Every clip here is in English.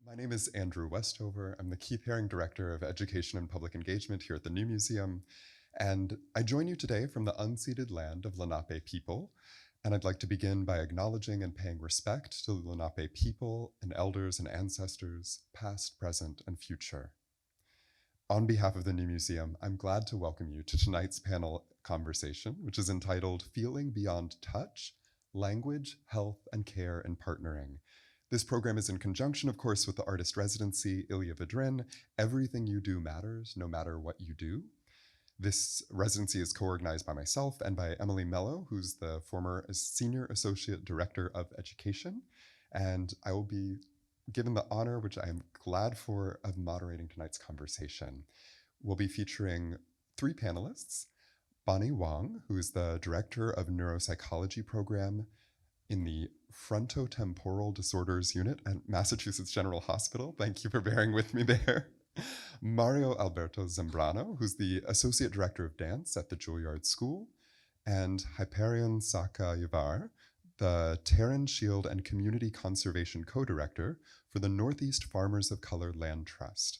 My name is Andrew Westover. I'm the Keith Haring Director of Education and Public Engagement here at the New Museum. And I join you today from the unceded land of Lenape people. And I'd like to begin by acknowledging and paying respect to the Lenape people and elders and ancestors, past, present, and future. On behalf of the New Museum, I'm glad to welcome you to tonight's panel conversation, which is entitled Feeling Beyond Touch, Language, Health, and Care in Partnering. This program is in conjunction, of course, with the artist residency, Ilya Vidrin, Everything You Do Matters, No Matter What You Do. This residency is co-organized by myself and by Emily Mello, who's the former Senior Associate Director of Education. And I will be given the honor, which I am glad for, of moderating tonight's conversation. We'll be featuring three panelists: Bonnie Wong, who is the Director of Neuropsychology Program in the Frontotemporal Disorders Unit at Massachusetts General Hospital. Thank you for bearing with me there. Mario Alberto Zambrano, who's the Associate Director of Dance at the Juilliard School, and Hyperion Çaca Yvaire, the Terran Shield and Community Conservation Co-Director for the Northeast Farmers of Color Land Trust.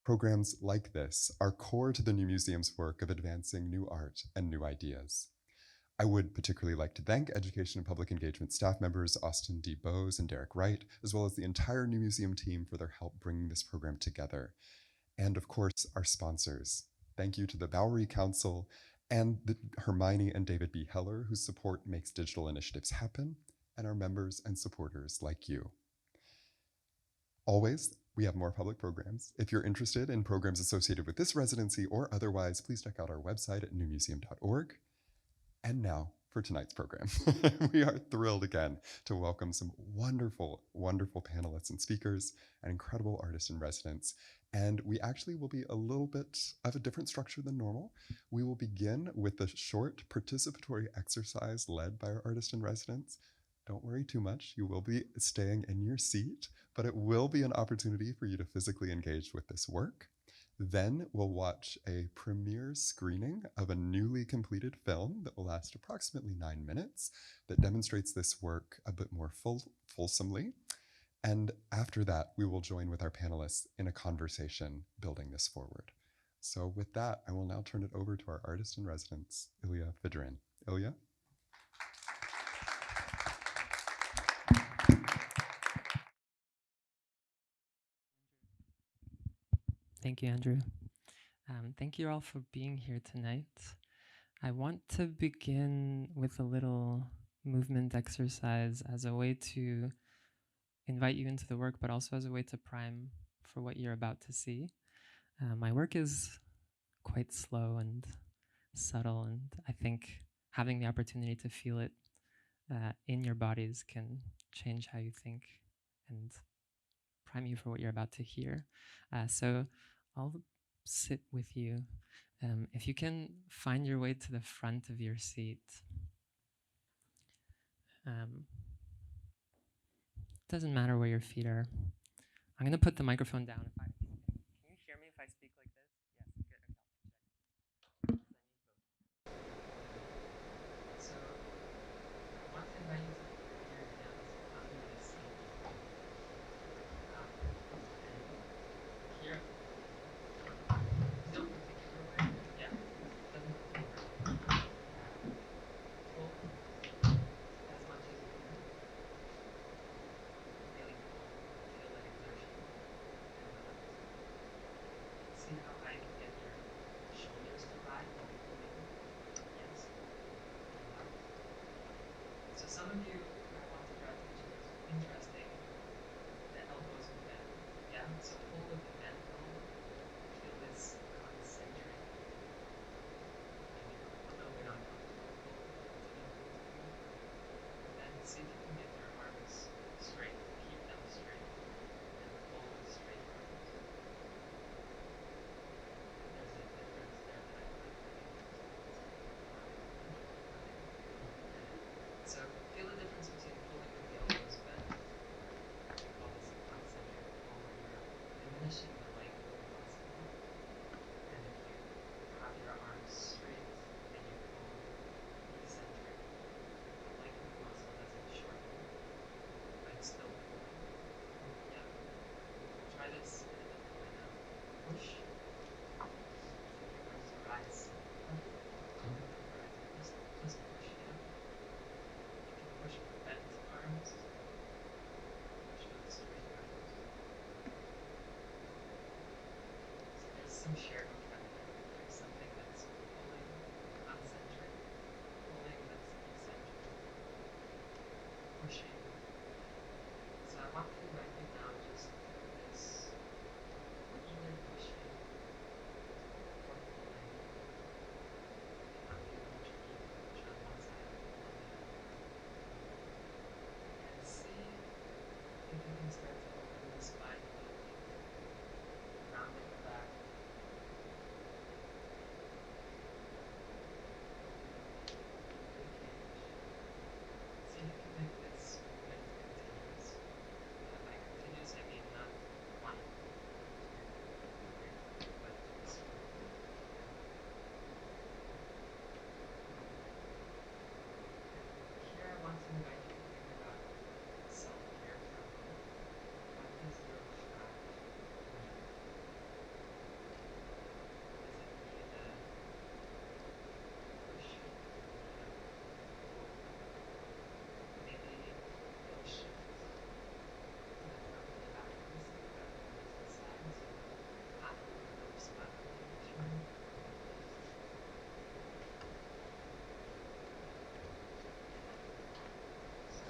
Programs like this are core to the New Museum's work of advancing new art and new ideas. I would particularly like to thank Education and Public Engagement staff members Austin D. Bowes and Derek Wright, as well as the entire New Museum team for their help bringing this program together. And of course, our sponsors. Thank you to the Bowery Council and the Hermione and David B. Heller, whose support makes digital initiatives happen, and our members and supporters like you. Always, we have more public programs. If you're interested in programs associated with this residency or otherwise, please check out our website at newmuseum.org. And now for tonight's program. We are thrilled again to welcome some wonderful, wonderful panelists and speakers and incredible artists in residence. And we actually will be a little bit of a different structure than normal. We will begin with a short participatory exercise led by our artist in residence. Don't worry too much, you will be staying in your seat, but it will be an opportunity for you to physically engage with this work. Then we'll watch a premiere screening of a newly completed film that will last approximately 9 minutes that demonstrates this work a bit more fulsomely. And after that, we will join with our panelists in a conversation building this forward. So with that, I will now turn it over to our artist in residence, Ilya Vidrin. Ilya? Thank you, Andrew. Thank you all for being here tonight. I want to begin with a little movement exercise as a way to invite you into the work, but also as a way to prime for what you're about to see. My work is quite slow and subtle, and I think having the opportunity to feel it in your bodies can change how you think and prime you for what you're about to hear. So I'll sit with you. If you can find your way to the front of your seat. Doesn't matter where your feet are. I'm going to put the microphone down. Can you hear me if I speak like this? Yes, good. So I want to invite you to put your hands under the seat. And here. Still particular way? Yeah. Doesn't pull as much as you can. Really feel that exertion and relax.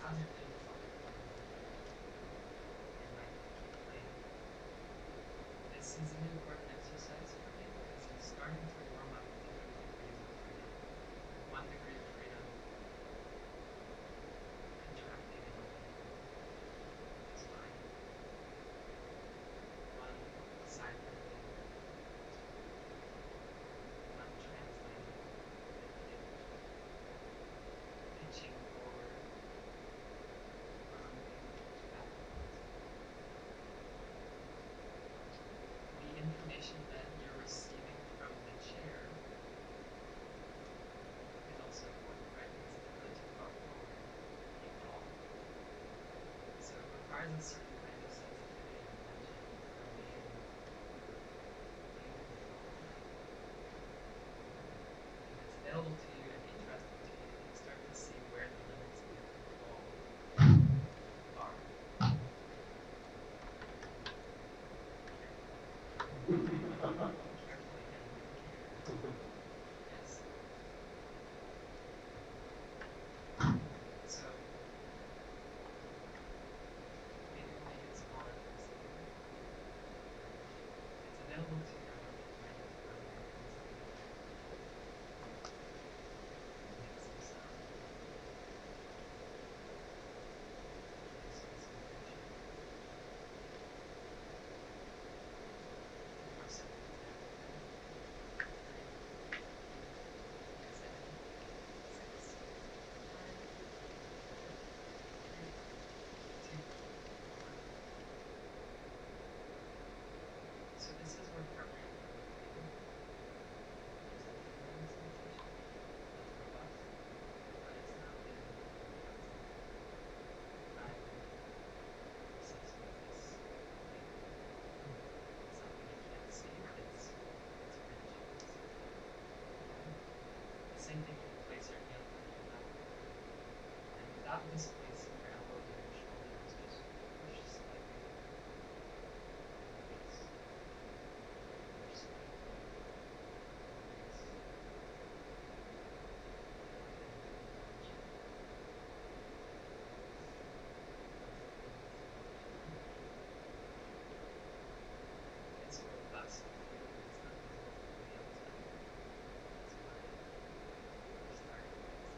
how's your NEFOC going? And my thinking plan. This is an important exercise for me because I'm starting to warm up different degrees of freedom. 1 degree of freedom, contracting and opening. It's fine. One side bending. One translating. Pitching forward. Rounding backwards. The information that you're receiving from the chair is also important, right? Because if you're really too far forward, you fall. So it requires a certain kind of sensitivity and attention from being controlled. If it's available to you and interesting to you, you can start to see where the limits of your control are. Carefully and with care. Yes. So maybe we'll make it smaller for a second. It's available to you. I want you to find it from your make some sound. Make some sensation. 2 more seconds there. 3, 7, 6, 5, 4, 3, 2, 1. So this is where partnering can be there's a tingling sensation that's robust, but it's not really I would obsess with this thing. It's something you can't see, but it's rich. The same thing when you place your hand on your lap. And without displacing your elbows or your shoulders, just push slightly there. Release. Push slightly. Release. It's robust, even if it's not visible from the outside. That's why we're starting with this.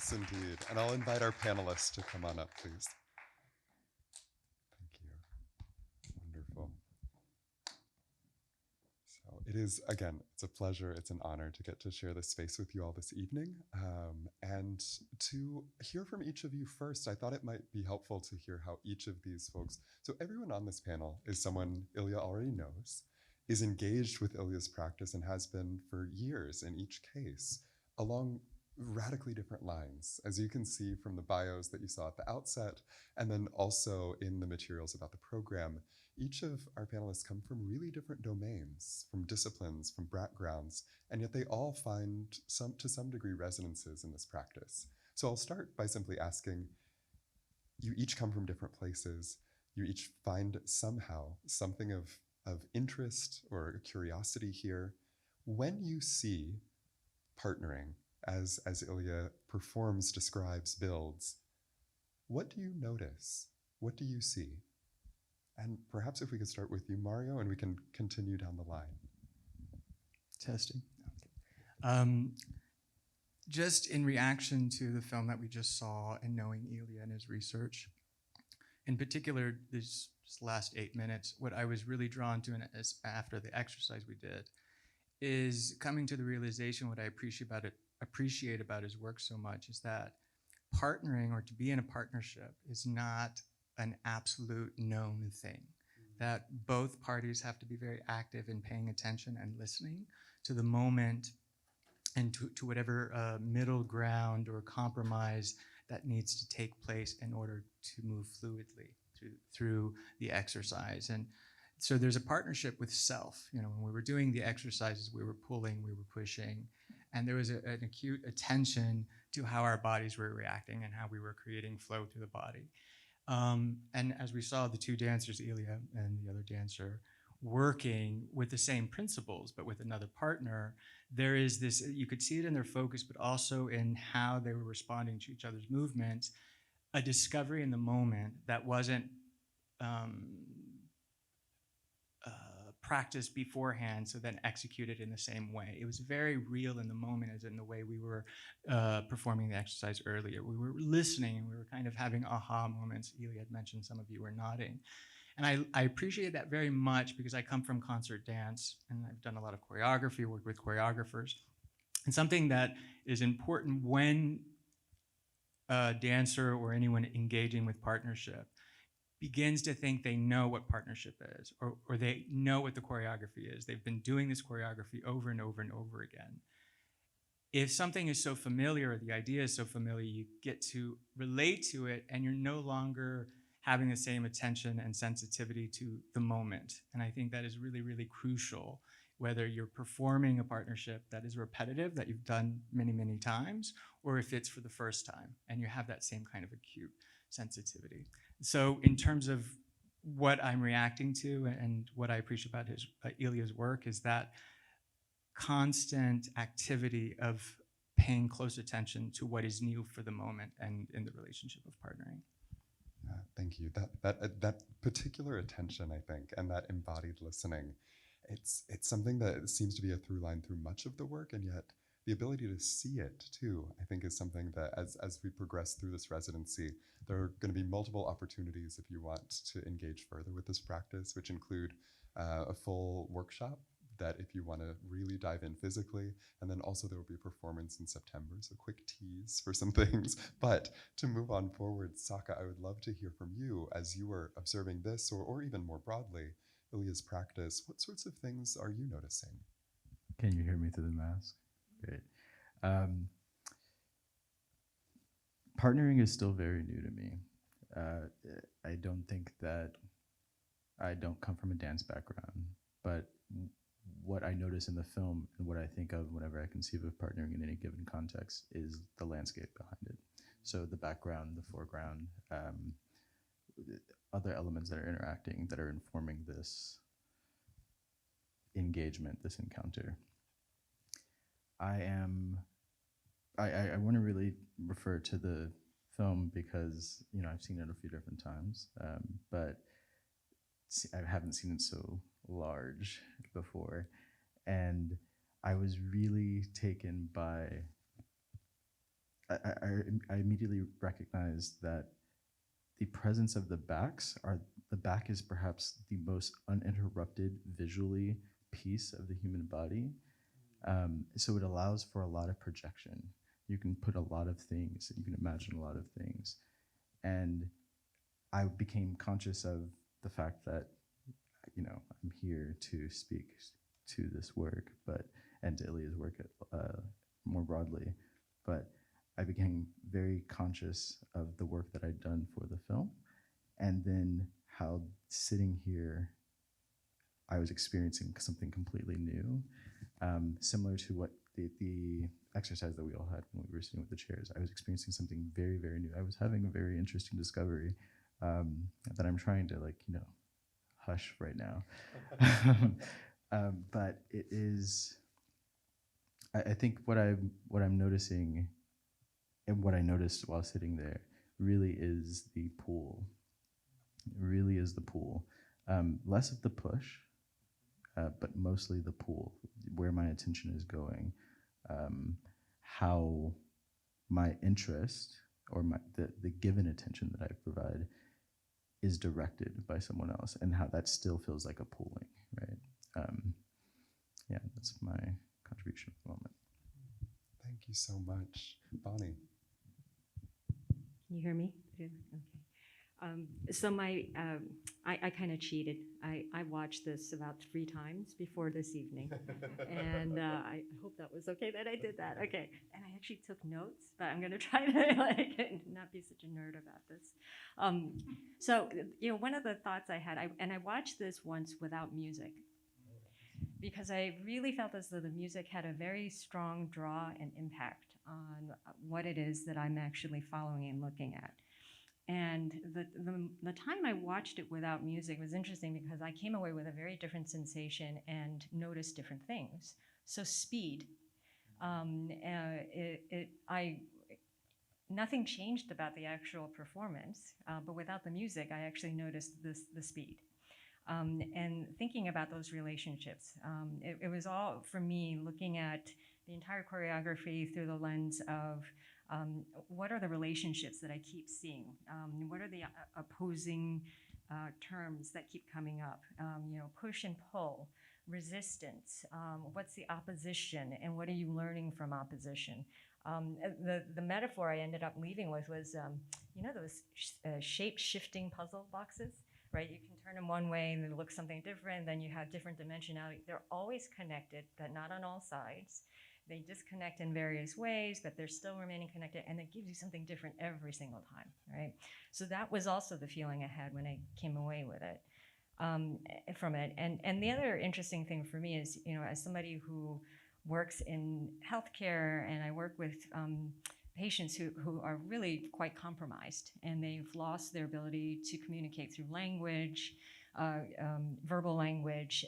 Yes, indeed. And I'll invite our panelists to come on up, please. Thank you. Wonderful. So it is, again, it's a pleasure, it's an honor to get to share this space with you all this evening. And to hear from each of you first, I thought it might be helpful to hear how each of these folks, so everyone on this panel is someone Ilya already knows, is engaged with Ilya's practice and has been for years in each case, along radically different lines, as you can see from the bios that you saw at the outset, and then also in the materials about the program. Each of our panelists come from really different domains, from disciplines, from backgrounds, and yet they all find to some degree resonances in this practice. So I'll start by simply asking, you each come from different places, you each find somehow something of interest or curiosity here. When you see partnering, as Ilya performs, describes, builds, what do you notice? What do you see? And perhaps if we could start with you, Mario, and we can continue down the line. Testing. Okay. Just in reaction to the film that we just saw and knowing Ilya and his research, in particular, these last 8 minutes, what I was really drawn to after the exercise we did is coming to the realization what I appreciate about his work so much is that partnering, or to be in a partnership, is not an absolute known thing. That both parties have to be very active in paying attention and listening to the moment and to whatever middle ground or compromise that needs to take place in order to move fluidly through the exercise. And so there's a partnership with self. You know, when we were doing the exercises, we were pulling, we were pushing, and there was an acute attention to how our bodies were reacting and how we were creating flow through the body. And as we saw the two dancers, Ilya and the other dancer, working with the same principles, but with another partner, there is this, you could see it in their focus, but also in how they were responding to each other's movements, a discovery in the moment that wasn't practiced beforehand, so then executed in the same way. It was very real in the moment, as in the way we were performing the exercise earlier. We were listening and we were kind of having aha moments. Ilya had mentioned, some of you were nodding. And I appreciate that very much because I come from concert dance and I've done a lot of choreography, worked with choreographers. And something that is important when a dancer or anyone engaging with partnership begins to think they know what partnership is, or they know what the choreography is. They've been doing this choreography over and over and over again. If something is so familiar, or the idea is so familiar, you get to relate to it and you're no longer having the same attention and sensitivity to the moment. And I think that is really, really crucial, whether you're performing a partnership that is repetitive, that you've done many, many times, or if it's for the first time and you have that same kind of acute sensitivity. So in terms of what I'm reacting to and what I appreciate about Ilya's work is that constant activity of paying close attention to what is new for the moment and in the relationship of partnering. Thank you. That particular attention, I think, and that embodied listening, it's something that seems to be a through line through much of the work, and yet the ability to see it too, I think, is something that as we progress through this residency, there are going to be multiple opportunities if you want to engage further with this practice, which include a full workshop that if you want to really dive in physically, and then also there will be a performance in September, so quick tease for some things. But to move on forward, Saka, I would love to hear from you as you are observing this, or even more broadly, Ilya's practice. What sorts of things are you noticing? Can you hear me through the mask? Great. Partnering is still very new to me. I don't think that I don't come from a dance background, but what I notice in the film and what I think of whenever I conceive of partnering in any given context is the landscape behind it. So the background, the foreground, other elements that are interacting, that are informing this engagement, this encounter. I want to really refer to the film because, you know, I've seen it a few different times, but I haven't seen it so large before. And I was really taken by I immediately recognized that the presence of the back is perhaps the most uninterrupted visually piece of the human body. So it allows for a lot of projection. You can put a lot of things, you can imagine a lot of things. And I became conscious of the fact that, you know, I'm here to speak to this work, and to Ilya's work more broadly, but I became very conscious of the work that I'd done for the film, and then how sitting here, I was experiencing something completely new, similar to what the exercise that we all had when we were sitting with the chairs. I was experiencing something very, very new. I was having a very interesting discovery that I'm trying to, like, you know, hush right now. But it is, I think what I'm noticing, and what I noticed while sitting there, really is the pull. It really is the pull. Less of the push, but mostly the pull, where my attention is going, how my interest, or the given attention that I provide, is directed by someone else, and how that still feels like a pulling, right? Yeah, that's my contribution at the moment. Thank you so much. Bonnie. Can you hear me? Okay. So I kind of cheated. I watched this about 3 times before this evening, and I hope that was okay that I did that. Okay, and I actually took notes, but I'm gonna try to like not be such a nerd about this. So you know, one of the thoughts I had, I watched this once without music, because I really felt as though the music had a very strong draw and impact on what it is that I'm actually following and looking at. And the time I watched it without music was interesting, because I came away with a very different sensation and noticed different things. So speed, nothing changed about the actual performance, but without the music, I actually noticed the speed. And thinking about those relationships, it was all, for me, looking at the entire choreography through the lens of what are the relationships that I keep seeing? What are the opposing terms that keep coming up? You know, push and pull, resistance, what's the opposition, and what are you learning from opposition? The metaphor I ended up leaving with was, you know, those shape-shifting puzzle boxes? Right, you can turn them one way and it looks something different, then you have different dimensionality. They're always connected, but not on all sides. They disconnect in various ways, but they're still remaining connected, and it gives you something different every single time, right? So that was also the feeling I had when I came away with it, from it. And the other interesting thing for me is, you know, as somebody who works in healthcare, and I work with patients who are really quite compromised, and they've lost their ability to communicate through language, verbal language.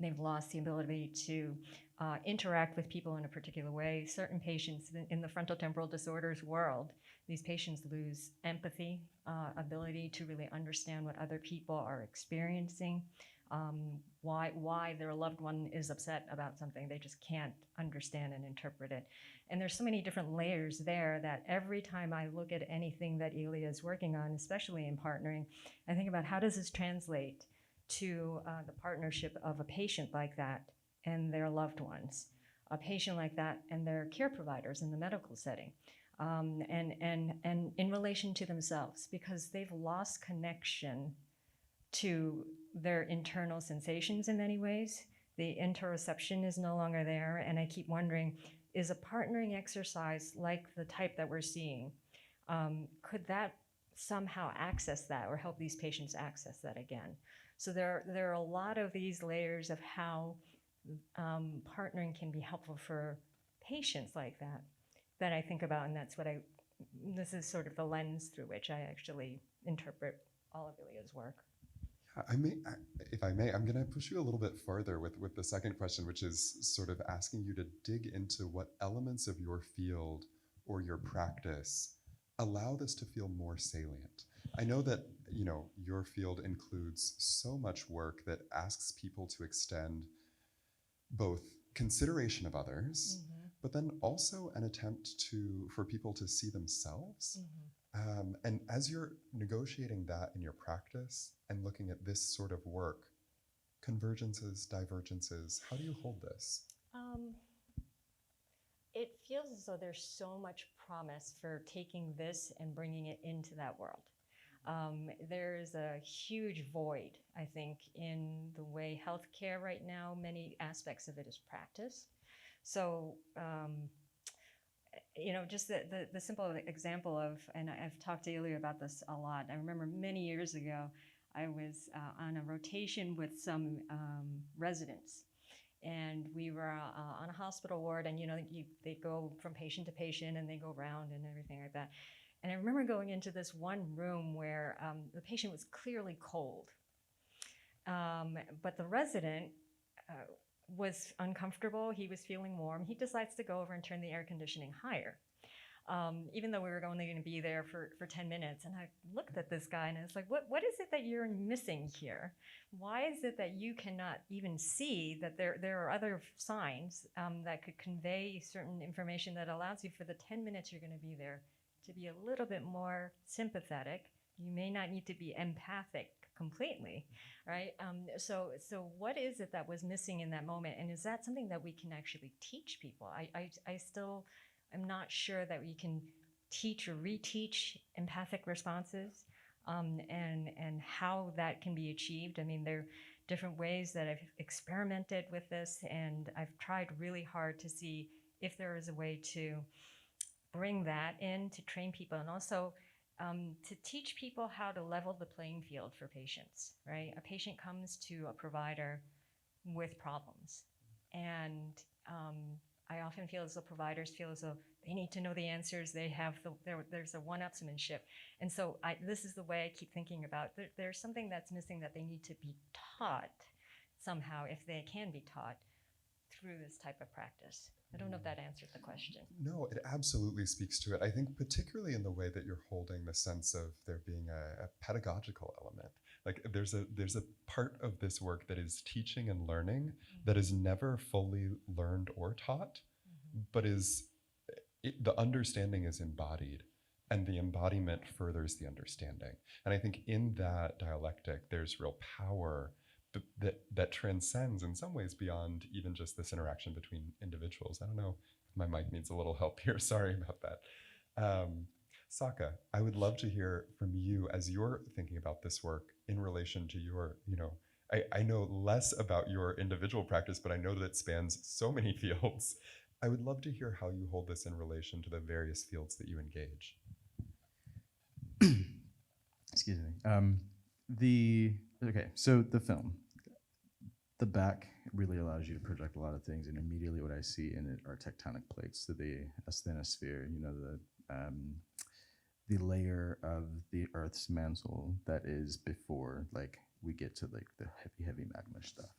They've lost the ability to interact with people in a particular way. Certain patients in the frontotemporal disorders world, these patients lose empathy, ability to really understand what other people are experiencing, why their loved one is upset about something. They just can't understand and interpret it. And there's so many different layers there that every time I look at anything that Ilya is working on, especially in partnering, I think about how does this translate to the partnership of a patient like that and their loved ones, a patient like that and their care providers in the medical setting, and in relation to themselves, because they've lost connection to their internal sensations in many ways. The interoception is no longer there, and I keep wondering, is a partnering exercise like the type that we're seeing, could that somehow access that or help these patients access that again? So there are a lot of these layers of how partnering can be helpful for patients like that I think about, and this is sort of the lens through which I actually interpret all of Ilya's work. If I may, I'm going to push you a little bit further with the second question, which is sort of asking you to dig into what elements of your field or your practice allow this to feel more salient. I know that, you know, your field includes so much work that asks people to extend both consideration of others, but then also an attempt for people to see themselves. And as you're negotiating that in your practice and looking at this sort of work, convergences, divergences, how do you hold this? It feels as though there's so much promise for taking this and bringing it into that world. There's a huge void, I think, in the way healthcare right now, many aspects of it is practice. So, just the simple example of, and I've talked to Ilya about this a lot. I remember many years ago, I was on a rotation with some residents. And we were on a hospital ward, and they go from patient to patient, and they go around and everything like that. And I remember going into this one room where the patient was clearly cold, but the resident was uncomfortable. He was feeling warm. He decides to go over and turn the air conditioning higher, even though we were only going to be there for 10 minutes. And I looked at this guy, and I was like, what is it that you're missing here? Why is it that you cannot even see that there are other signs that could convey certain information that allows you, for the 10 minutes you're going to be there, to be a little bit more sympathetic? You may not need to be empathic completely, right? So what is it that was missing in that moment? And is that something that we can actually teach people? I still am not sure that we can teach or reteach empathic responses, and how that can be achieved. I mean, there are different ways that I've experimented with this, and I've tried really hard to see if there is a way to bring that in, to train people, and also to teach people how to level the playing field for patients, right? A patient comes to a provider with problems, and I often feel as though providers feel as though they need to know the answers. They have there's a one-upsmanship, and so this is the way I keep thinking about. There's something that's missing that they need to be taught somehow, if they can be taught through this type of practice. I don't know if that answered the question. No, it absolutely speaks to it. I think particularly in the way that you're holding the sense of there being a pedagogical element. Like there's a part of this work that is teaching and learning that is never fully learned or taught, but the understanding is embodied, and the embodiment furthers the understanding. And I think in that dialectic, there's real power that transcends in some ways beyond even just this interaction between individuals. I don't know if my mic needs a little help here. Sorry about that. Saka, I would love to hear from you as you're thinking about this work in relation to your, I know less about your individual practice, but I know that it spans so many fields. I would love to hear how you hold this in relation to the various fields that you engage. Excuse me. Okay, so the film. The back really allows you to project a lot of things, and immediately what I see in it are tectonic plates. So the asthenosphere, the layer of the Earth's mantle that is before, we get to the heavy magma stuff.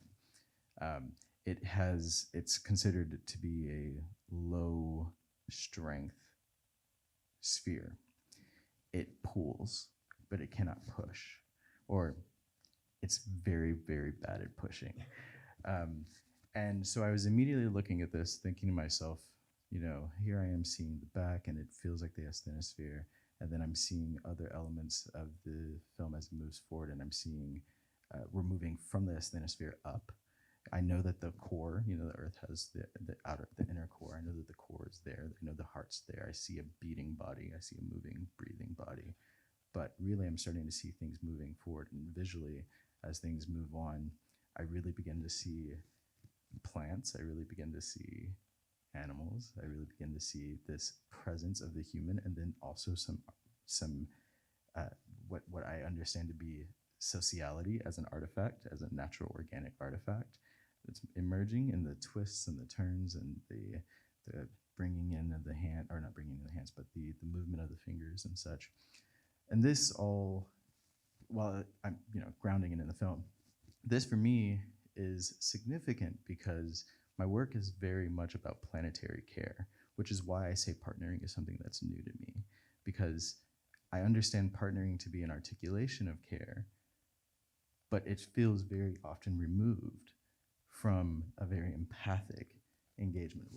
It's considered to be a low strength sphere. It pulls, but it cannot push, or it's very, very bad at pushing. And so I was immediately looking at this, thinking to myself, here I am seeing the back, and it feels like the asthenosphere, and then I'm seeing other elements of the film as it moves forward, and I'm seeing we're moving from the asthenosphere up. I know that the core, the Earth has the inner core. I know that the core is there. I know the heart's there. I see a beating body. I see a moving, breathing body. But really, I'm starting to see things moving forward, and visually, as things move on, I really begin to see plants. I really begin to see animals. I really begin to see this presence of the human, and then also some what I understand to be sociality as an artifact, as a natural organic artifact that's emerging in the twists and the turns and the bringing in of the hand, or not bringing in the hands, but the movement of the fingers and such. And this all, while I'm grounding it in the film, this for me is significant because my work is very much about planetary care, which is why I say partnering is something that's new to me, because I understand partnering to be an articulation of care, but it feels very often removed from a very empathic engagement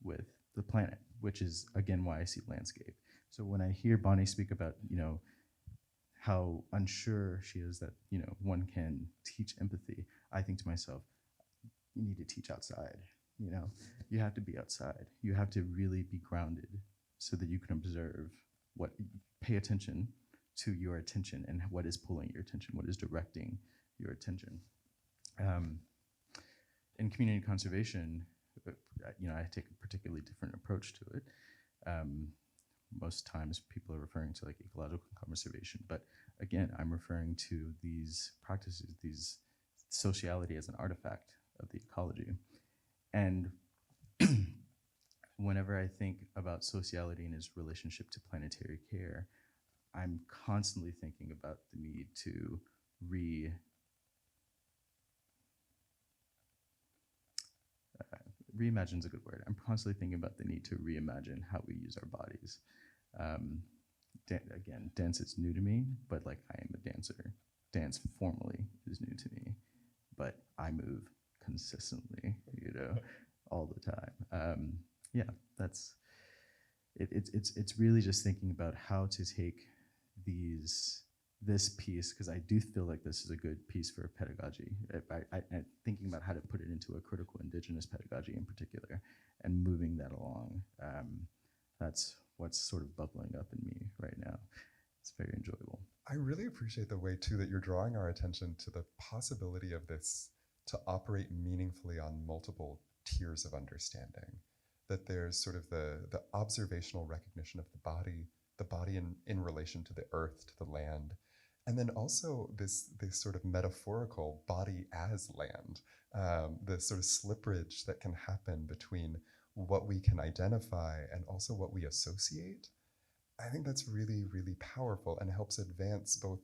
with the planet, which is again why I see landscape. So when I hear Bonnie speak about, how unsure she is that, one can teach empathy, I think to myself, you need to teach outside. You have to be outside. You have to really be grounded so that you can observe pay attention to your attention and what is pulling your attention, what is directing your attention. In community conservation, I take a particularly different approach to it. Most times people are referring to like ecological conservation, but again, I'm referring to these practices, these sociality as an artifact of the ecology. And whenever I think about sociality and its relationship to planetary care, I'm constantly thinking about the need to reimagine is a good word. I'm constantly thinking about the need to reimagine how we use our bodies. Again, dance is new to me, but like I am a dancer. Dance formally is new to me, but I move consistently, all the time. That's it. It's really just thinking about how to take this piece, because I do feel like this is a good piece for pedagogy. I thinking about how to put it into a critical indigenous pedagogy in particular, and moving that along. That's what's sort of bubbling up in me right now. It's very enjoyable. I really appreciate the way too that you're drawing our attention to the possibility of this to operate meaningfully on multiple tiers of understanding. That there's sort of the observational recognition of the body in relation to the earth, to the land, and then also this sort of metaphorical body as land, this sort of slipperidge that can happen between what we can identify and also what we associate. I think that's really, really powerful and helps advance both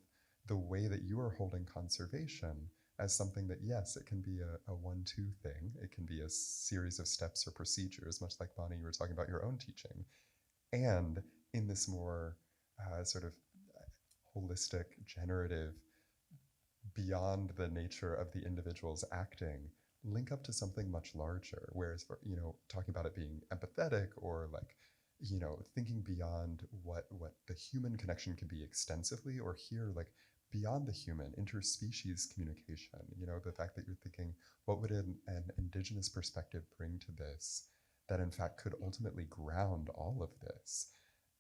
the way that you are holding conservation as something that, yes, it can be a 1-2 thing. It can be a series of steps or procedures, much like Bonnie, you were talking about your own teaching. And in this more sort of holistic, generative, beyond the nature of the individual's acting, link up to something much larger. Whereas, for, talking about it being empathetic or like, thinking beyond what the human connection can be extensively, or here, like beyond the human, interspecies communication, the fact that you're thinking, what would an indigenous perspective bring to this that in fact could ultimately ground all of this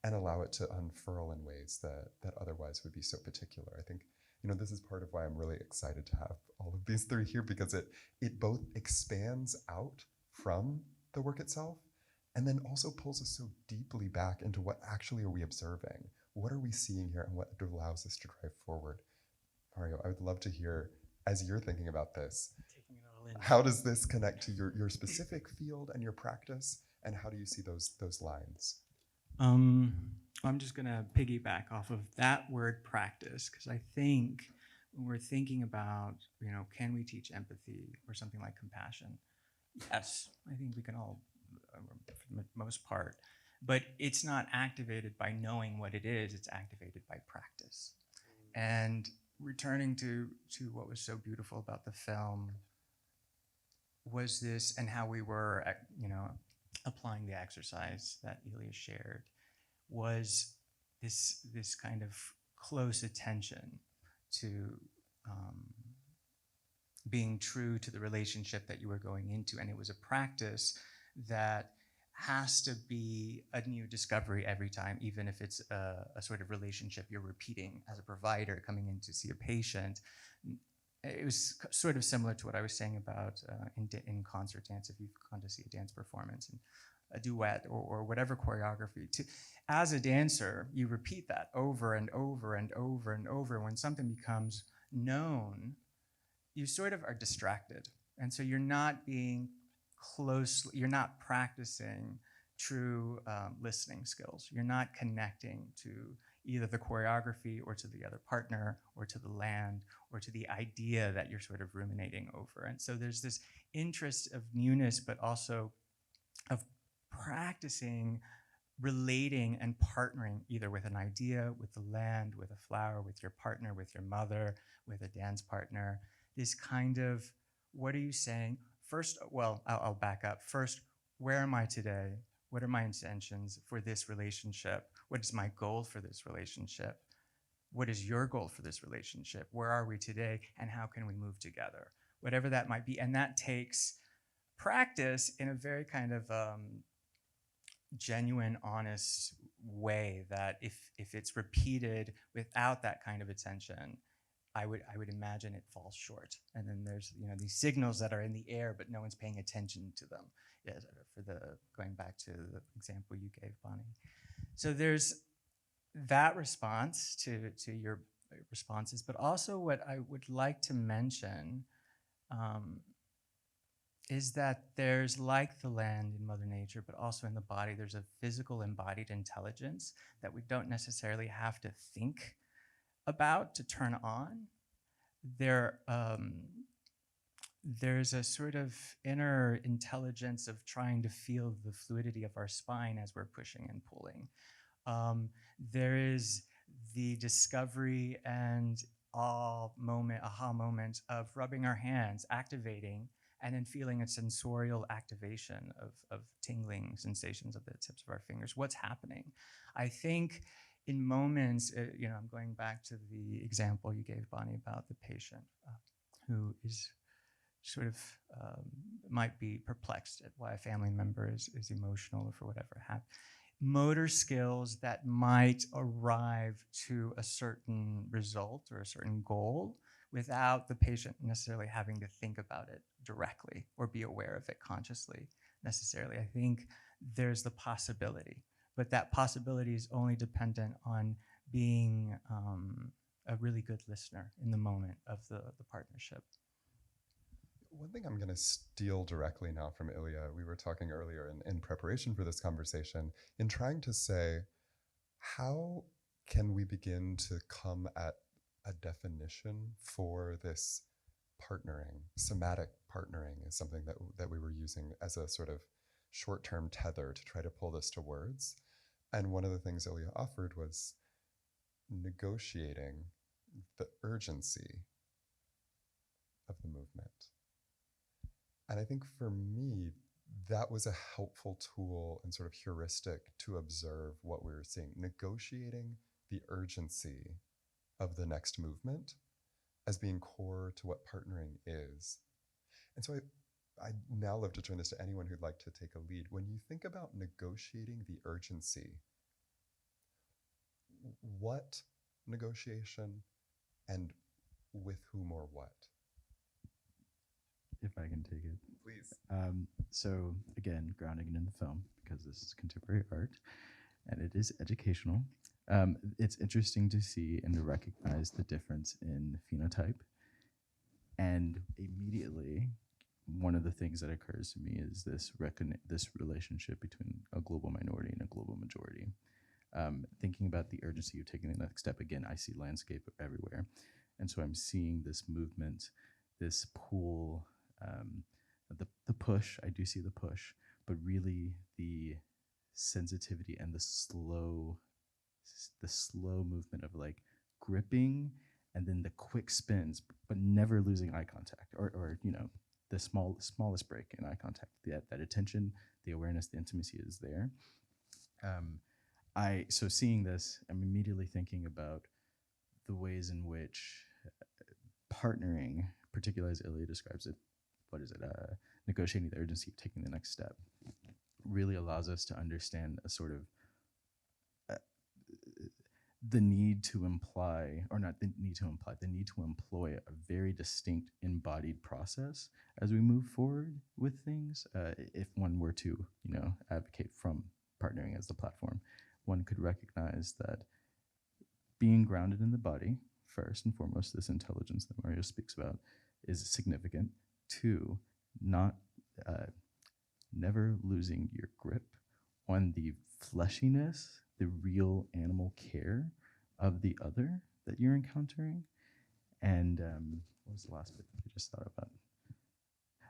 and allow it to unfurl in ways that otherwise would be so particular. I think, this is part of why I'm really excited to have all of these three here, because it both expands out from the work itself and then also pulls us so deeply back into what actually are we observing? What are we seeing here, and what allows us to drive forward? Mario, I would love to hear, as you're thinking about this, Taking it all in. How does this connect to your specific field and your practice, and how do you see those lines? I'm just going to piggyback off of that word practice, because I think when we're thinking about, can we teach empathy or something like compassion? Yes, I think we can all, for the most part, but it's not activated by knowing what it is, it's activated by practice. And returning to what was so beautiful about the film was this, and how we were, applying the exercise that Ilya shared, was this kind of close attention to being true to the relationship that you were going into. And it was a practice that has to be a new discovery every time, even if it's a sort of relationship you're repeating as a provider coming in to see a patient. It was sort of similar to what I was saying about in concert dance, if you've gone to see a dance performance and a duet or whatever choreography. As a dancer, you repeat that over and over and over and over. When something becomes known, you sort of are distracted. And so you're not being you're not practicing true listening skills. You're not connecting to either the choreography or to the other partner or to the land or to the idea that you're sort of ruminating over. And so there's this interest of newness, but also of practicing relating and partnering either with an idea, with the land, with a flower, with your partner, with your mother, with a dance partner. This kind of, what are you saying? First, well, I'll back up. First, where am I today? What are my intentions for this relationship? What is my goal for this relationship? What is your goal for this relationship? Where are we today? And how can we move together? Whatever that might be. And that takes practice in a very kind of genuine, honest way that if it's repeated without that kind of attention, I would imagine it falls short. And then there's these signals that are in the air, but no one's paying attention to them. Yes, going back to the example you gave, Bonnie. So there's that response to your responses, but also what I would like to mention is that there's, like the land in Mother Nature, but also in the body, there's a physical embodied intelligence that we don't necessarily have to think about to turn on. There's a sort of inner intelligence of trying to feel the fluidity of our spine as we're pushing and pulling. There is the discovery and aha moment of rubbing our hands, activating, and then feeling a sensorial activation of tingling sensations of the tips of our fingers. What's happening? I think in moments, I'm going back to the example you gave, Bonnie, about the patient who is sort of might be perplexed at why a family member is emotional or for whatever happened. Motor skills that might arrive to a certain result or a certain goal without the patient necessarily having to think about it directly or be aware of it consciously necessarily. I think there's the possibility, but that possibility is only dependent on being a really good listener in the moment of the partnership. One thing I'm going to steal directly now from Ilya, we were talking earlier in preparation for this conversation, in trying to say, how can we begin to come at a definition for this partnering? Somatic partnering is something that we were using as a sort of short-term tether to try to pull this to words. And one of the things Ilya offered was negotiating the urgency of the movement. And I think for me, that was a helpful tool and sort of heuristic to observe what we were seeing, negotiating the urgency of the next movement as being core to what partnering is. And so I now love to turn this to anyone who'd like to take a lead. When you think about negotiating the urgency, what negotiation and with whom or what? If I can take it. Please. So again, grounding it in the film, because this is contemporary art and it is educational. It's interesting to see and to recognize the difference in phenotype. And immediately, one of the things that occurs to me is this relationship between a global minority and a global majority. Thinking about the urgency of taking the next step, again, I see landscape everywhere. And so I'm seeing this movement, this pull, the push, I do see the push, but really the sensitivity and the slow movement of like gripping and then the quick spins, but never losing eye contact or the smallest break in eye contact. That attention, the awareness, the intimacy is there. So seeing this, I'm immediately thinking about the ways in which partnering, particularly as Ilya describes it, negotiating the urgency of taking the next step, really allows us to understand a sort of the need to employ a very distinct embodied process as we move forward with things. If one were to, advocate from partnering as the platform, one could recognize that being grounded in the body, first and foremost, this intelligence that Mario speaks about, is significant. 2, never losing your grip on the fleshiness, the real animal care of the other that you're encountering. And what was the last bit that I just thought about?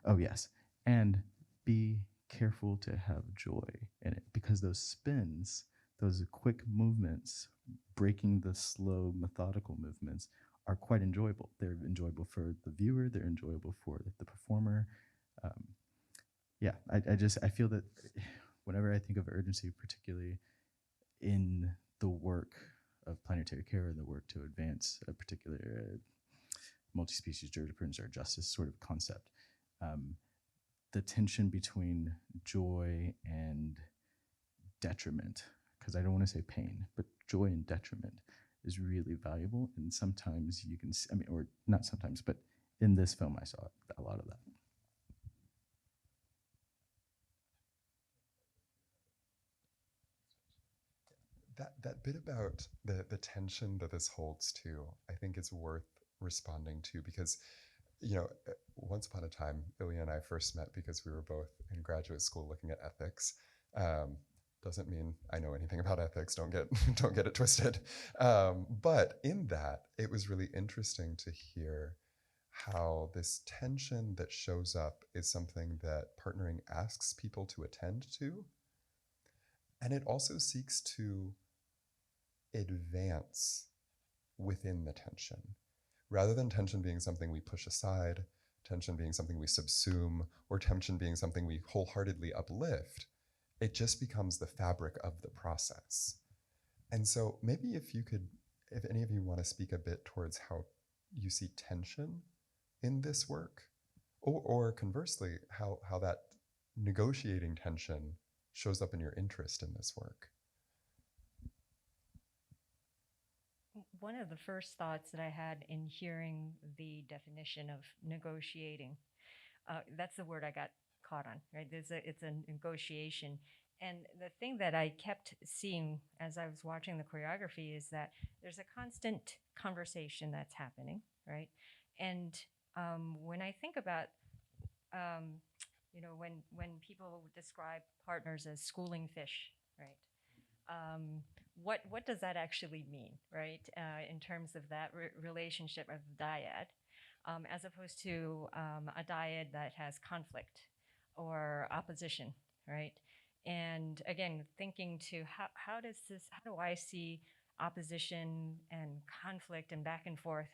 Oh, yes. And be careful to have joy in it, because those spins, those quick movements, breaking the slow, methodical movements, are quite enjoyable. They're enjoyable for the viewer. They're enjoyable for the performer. I feel that whenever I think of urgency, particularly in the work of planetary care and the work to advance a particular multi-species jurisprudence or justice sort of concept, the tension between joy and detriment, because I don't want to say pain, but joy and detriment is really valuable. And sometimes you can, or not sometimes, but in this film I saw a lot of that. That bit about the tension that this holds too, I think is worth responding to, because, once upon a time, Ilya and I first met because we were both in graduate school looking at ethics. Doesn't mean I know anything about ethics. Don't get it twisted. But in that, it was really interesting to hear how this tension that shows up is something that partnering asks people to attend to, and it also seeks to advance within the tension. Rather than tension being something we push aside, tension being something we subsume, or tension being something we wholeheartedly uplift, it just becomes the fabric of the process. And so maybe if any of you want to speak a bit towards how you see tension in this work, or conversely, how that negotiating tension shows up in your interest in this work. One of the first thoughts that I had in hearing the definition of negotiating, that's the word I got caught on, right? It's a negotiation. And the thing that I kept seeing as I was watching the choreography is that there's a constant conversation that's happening, right? And when I think about, when people describe partners as schooling fish, right? What does that actually mean, right? In terms of that relationship of the dyad, as opposed to a dyad that has conflict or opposition, right? And again, thinking to how do I see opposition and conflict and back and forth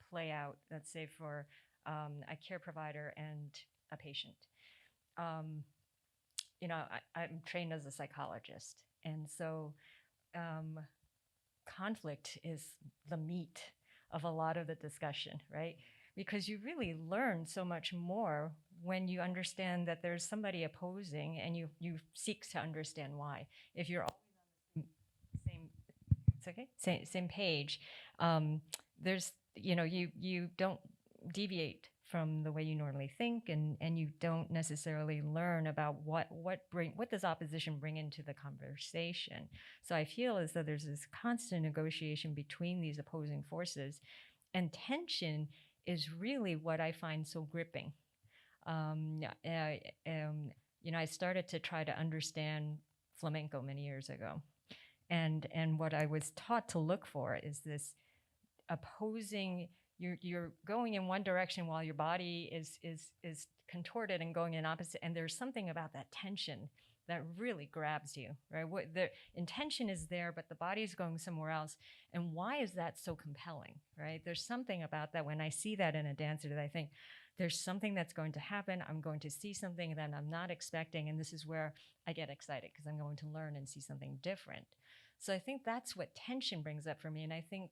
play out, let's say for a care provider and a patient. I'm trained as a psychologist, and so conflict is the meat of a lot of the discussion, right? Because you really learn so much more when you understand that there's somebody opposing and you seek to understand why. If you're always on the same page, there's, you don't deviate from the way you normally think, and you don't necessarily learn about what does opposition bring into the conversation. So I feel as though there's this constant negotiation between these opposing forces, and tension is really what I find so gripping. I started to try to understand flamenco many years ago, and what I was taught to look for is this opposing. You're going in one direction while your body is contorted and going in opposite, and there's something about that tension that really grabs you, right? The intention is there, but the body's going somewhere else. And why is that so compelling, right? There's something about that when I see that in a dancer that I think there's something that's going to happen. I'm going to see something that I'm not expecting, and this is where I get excited because I'm going to learn and see something different. So I think that's what tension brings up for me, and I think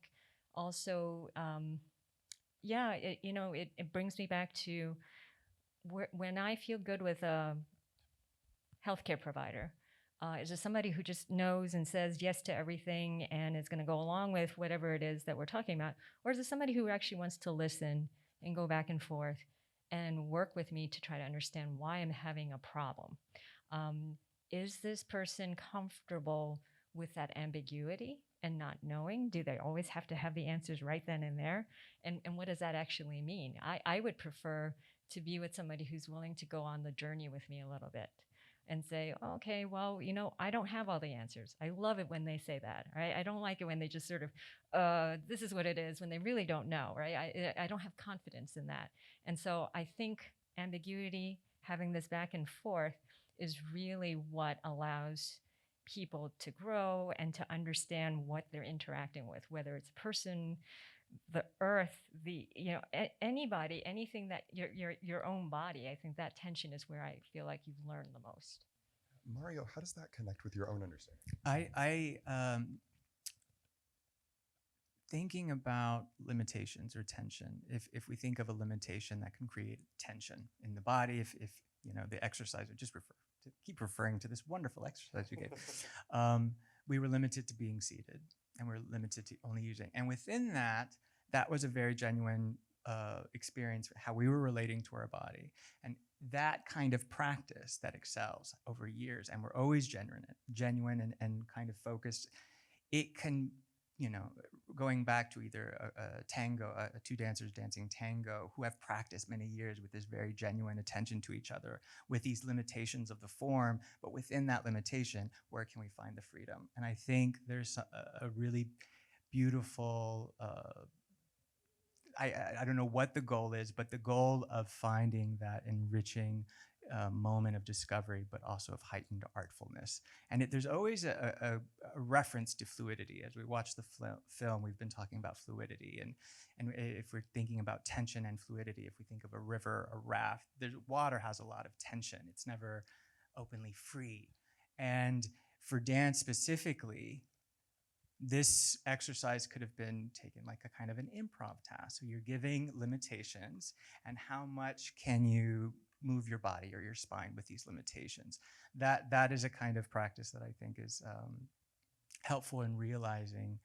also. It brings me back to when I feel good with a healthcare provider. Is it somebody who just knows and says yes to everything and is going to go along with whatever it is that we're talking about? Or is it somebody who actually wants to listen and go back and forth and work with me to try to understand why I'm having a problem? Is this person comfortable with that ambiguity and not knowing? Do they always have to have the answers right then and there? And what does that actually mean? I would prefer to be with somebody who's willing to go on the journey with me a little bit and say, oh, okay, well, I don't have all the answers. I love it when they say that, right? I don't like it when they just sort of, this is what it is, when they really don't know, right? I don't have confidence in that. And so I think ambiguity, having this back and forth, is really what allows people to grow and to understand what they're interacting with, whether it's a person, the earth, anybody, anything that your own body. I think that tension is where I feel like you've learned the most. Mario, how does that connect with your own understanding? Thinking about limitations or tension, if we think of a limitation that can create tension in the body, if you know the exercise, I just keep referring to this wonderful exercise you gave. We were limited to being seated, and we're limited to only using. And within that was a very genuine experience for how we were relating to our body. And that kind of practice that excels over years, and we're always genuine and kind of focused, it can, you know, going back to either a tango, two dancers dancing tango who have practiced many years with this very genuine attention to each other, with these limitations of the form, but within that limitation, where can we find the freedom? And I think there's a really beautiful, I don't know what the goal is, but the goal of finding that enriching moment of discovery, but also of heightened artfulness. And there's always a reference to fluidity. As we watch the film, we've been talking about fluidity. And if we're thinking about tension and fluidity, if we think of a river, a raft, water has a lot of tension. It's never openly free. And for dance specifically, this exercise could have been taken like a kind of an improv task. So you're giving limitations, and how much can you move your body or your spine with these limitations? That is a kind of practice that I think is helpful in realizing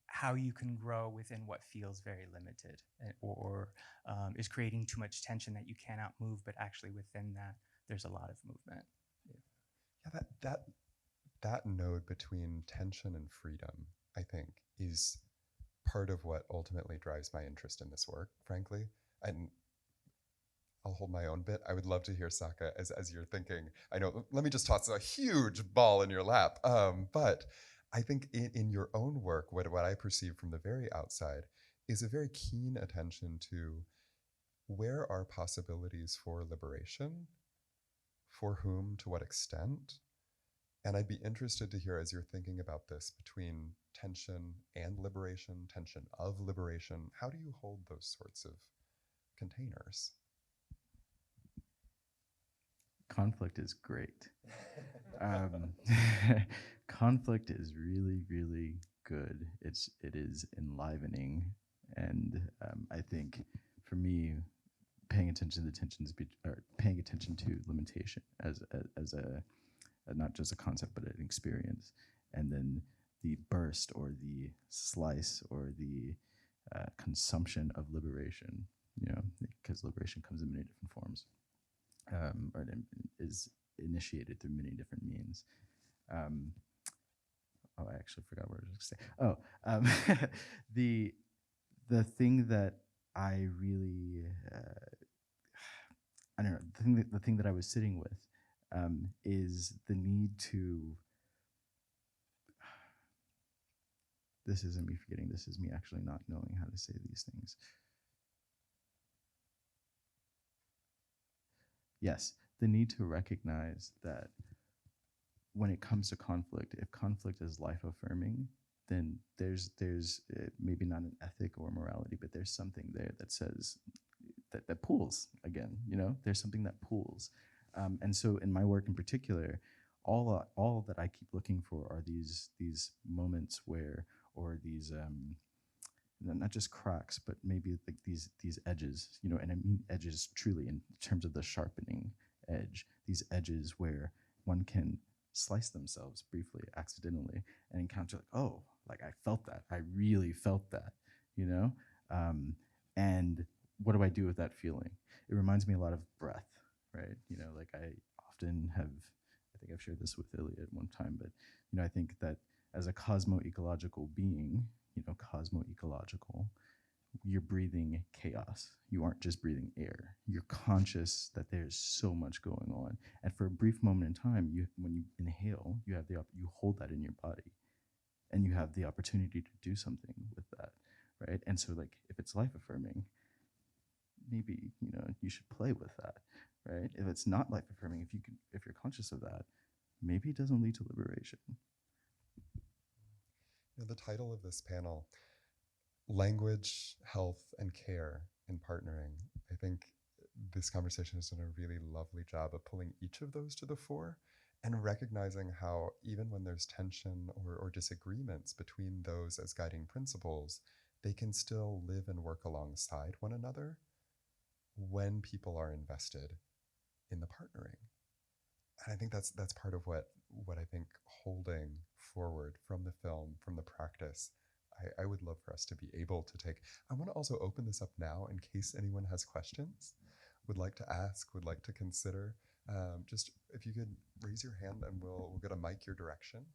how you can grow within what feels very limited, or is creating too much tension that you cannot move, but actually within that, there's a lot of movement. Yeah, that node between tension and freedom, I think, is part of what ultimately drives my interest in this work, frankly. And I'll hold my own bit. I would love to hear, Saka, as you're thinking. I know, let me just toss a huge ball in your lap. But I think in your own work, what I perceive from the very outside is a very keen attention to where are possibilities for liberation, for whom, to what extent. And I'd be interested to hear, as you're thinking about this, between tension and liberation, tension of liberation, how do you hold those sorts of containers? Conflict is great. Conflict is really, really good. It is enlivening, and I think for me, paying attention to limitation as a not just a concept but an experience, and then the burst or the slice or the consumption of liberation. You know, because liberation comes in many different forms. Or it is initiated through many different means. I actually forgot what I was going to say. The thing that I really, I don't know, the thing that I was sitting with is the need to, this isn't me forgetting, this is me actually not knowing how to say these things. Yes, the need to recognize that when it comes to conflict, if conflict is life-affirming, then there's maybe not an ethic or morality, but there's something there that says, that pulls again, you know? There's something that pulls. And so in my work in particular, all that I keep looking for are these moments where, or these, not just cracks, but maybe like these edges, you know, and I mean edges truly in terms of the sharpening edge, these edges where one can slice themselves briefly, accidentally, and encounter like, oh, like I felt that, I really felt that, you know? And what do I do with that feeling? It reminds me a lot of breath, right? You know, like I often have, I think I've shared this with Ilya at one time, but, you know, I think that as a cosmo-ecological being, you know, cosmo-ecological, you're breathing chaos. You aren't just breathing air. You're conscious that there's so much going on. And for a brief moment in time, when you inhale, you have you hold that in your body, and you have the opportunity to do something with that, right? And so, like, if it's life-affirming, maybe, you know, you should play with that, right? If it's not life-affirming, if you're conscious of that, maybe it doesn't lead to liberation. You know, the title of this panel, Language, Health, and Care in Partnering, I think this conversation has done a really lovely job of pulling each of those to the fore and recognizing how even when there's tension or disagreements between those as guiding principles, they can still live and work alongside one another when people are invested in the partnering. And I think that's part of what I think holding forward from the film, from the practice, I would love for us to be able to take. I want to also open this up now in case anyone has questions, would like to ask, would like to consider. Just if you could raise your hand and we'll get a mic your direction.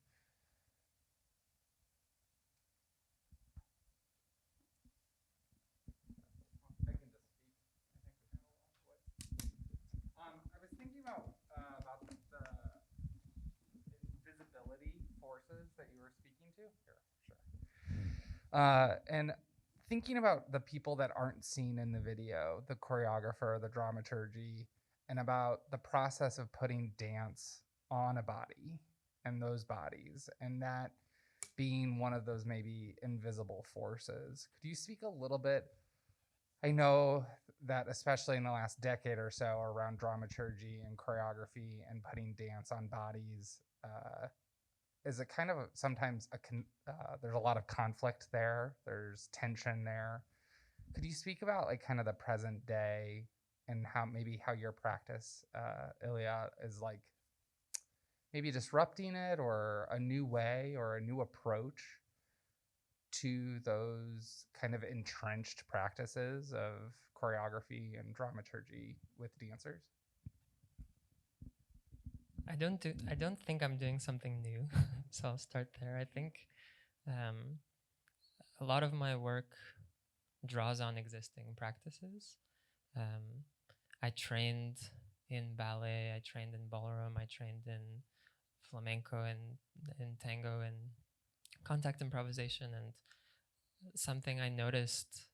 I can just speak. I was thinking about the invisibility forces that you were speaking to. Here, sure. And thinking about the people that aren't seen in the video, the choreographer, the dramaturgy, and about the process of putting dance on a body and those bodies, and that being one of those maybe invisible forces. Could you speak a little bit? I know that especially in the last decade or so around dramaturgy and choreography and putting dance on bodies, is it kind of sometimes there's a lot of conflict there, there's tension there. Could you speak about like kind of the present day and how your practice, Ilya, is like maybe disrupting it or a new way or a new approach to those kind of entrenched practices of choreography and dramaturgy with dancers? I don't think I'm doing something new, so I'll start there. I think a lot of my work draws on existing practices. I trained in ballet, I trained in ballroom, I trained in flamenco and in tango and contact improvisation, and something I noticed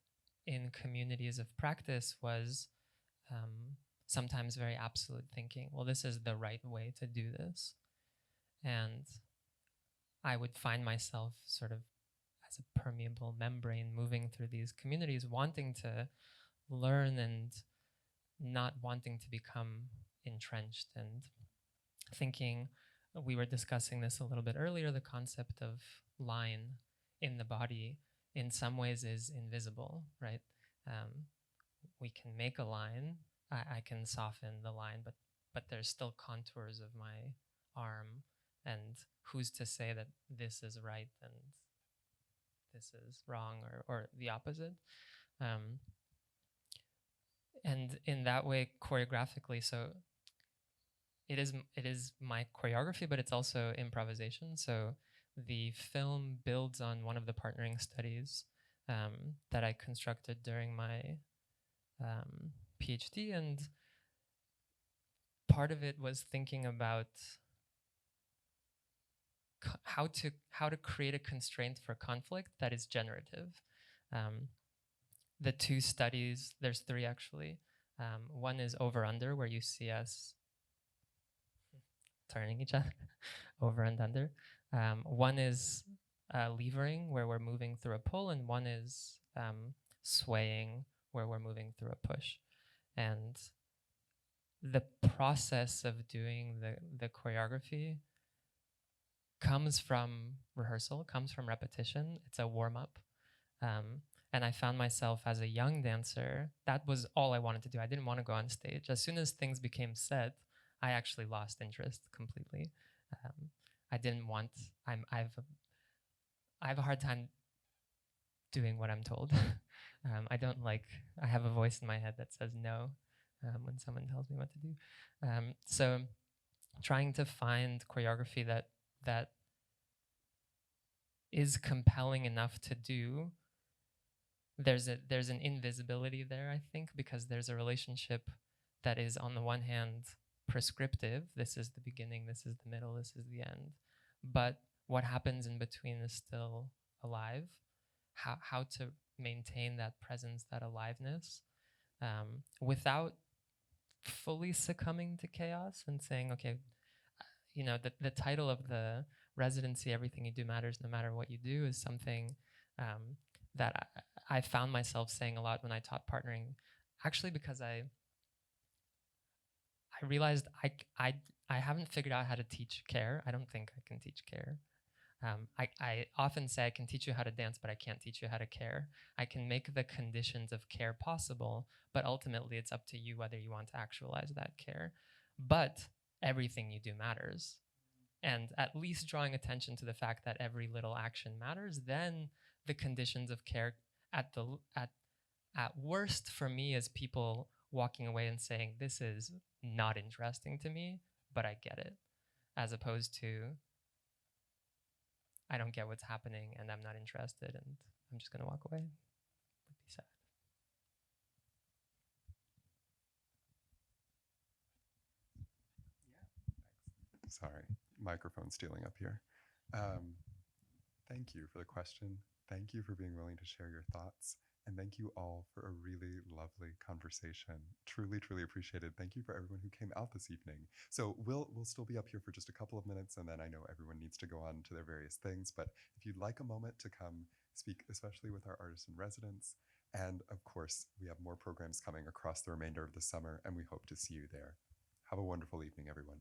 in communities of practice was sometimes very absolute thinking. Well, this is the right way to do this. And I would find myself sort of as a permeable membrane moving through these communities, wanting to learn and not wanting to become entrenched, and thinking, we were discussing this a little bit earlier, the concept of line in the body in some ways is invisible, right? We can make a line, I can soften the line, but there's still contours of my arm, and who's to say that this is right and this is wrong, or the opposite? And in that way, choreographically, so it is my choreography, but it's also improvisation. So the film builds on one of the partnering studies that I constructed during my PhD, and part of it was thinking about how to create a constraint for conflict that is generative. The two studies, there's three actually. One is over under, where you see us turning each other over and under. One is levering, where we're moving through a pull, and one is swaying, where we're moving through a push. And the process of doing the choreography comes from rehearsal, comes from repetition. It's a warm-up. And I found myself as a young dancer, that was all I wanted to do. I didn't want to go on stage. As soon as things became set, I actually lost interest completely. I didn't want, I have a hard time doing what I'm told. I have a voice in my head that says no when someone tells me what to do. So trying to find choreography that is compelling enough to do, there's an invisibility there, I think, because there's a relationship that is, on the one hand, prescriptive. This is the beginning, this is the middle, this is the end. But what happens in between is still alive. How to maintain that presence, that aliveness, without fully succumbing to chaos and saying, okay, the title of the residency, Everything You Do Matters No Matter What You Do, is something that I found myself saying a lot when I taught partnering, actually because I realized I haven't figured out how to teach care. I don't think I can teach care. I often say I can teach you how to dance, but I can't teach you how to care. I can make the conditions of care possible, but ultimately it's up to you whether you want to actualize that care. But everything you do matters. And at least drawing attention to the fact that every little action matters, then the conditions of care at worst for me is people walking away and saying, this is not interesting to me, but I get it. As opposed to, I don't get what's happening and I'm not interested and I'm just gonna walk away. Would be sad. Sorry, microphone stealing up here. Thank you for the question. Thank you for being willing to share your thoughts. And thank you all for a really lovely conversation. Truly, truly appreciated. Thank you for everyone who came out this evening. So we'll still be up here for just a couple of minutes, and then I know everyone needs to go on to their various things. But if you'd like a moment to come speak, especially with our artists in residence, and of course, we have more programs coming across the remainder of the summer, and we hope to see you there. Have a wonderful evening, everyone.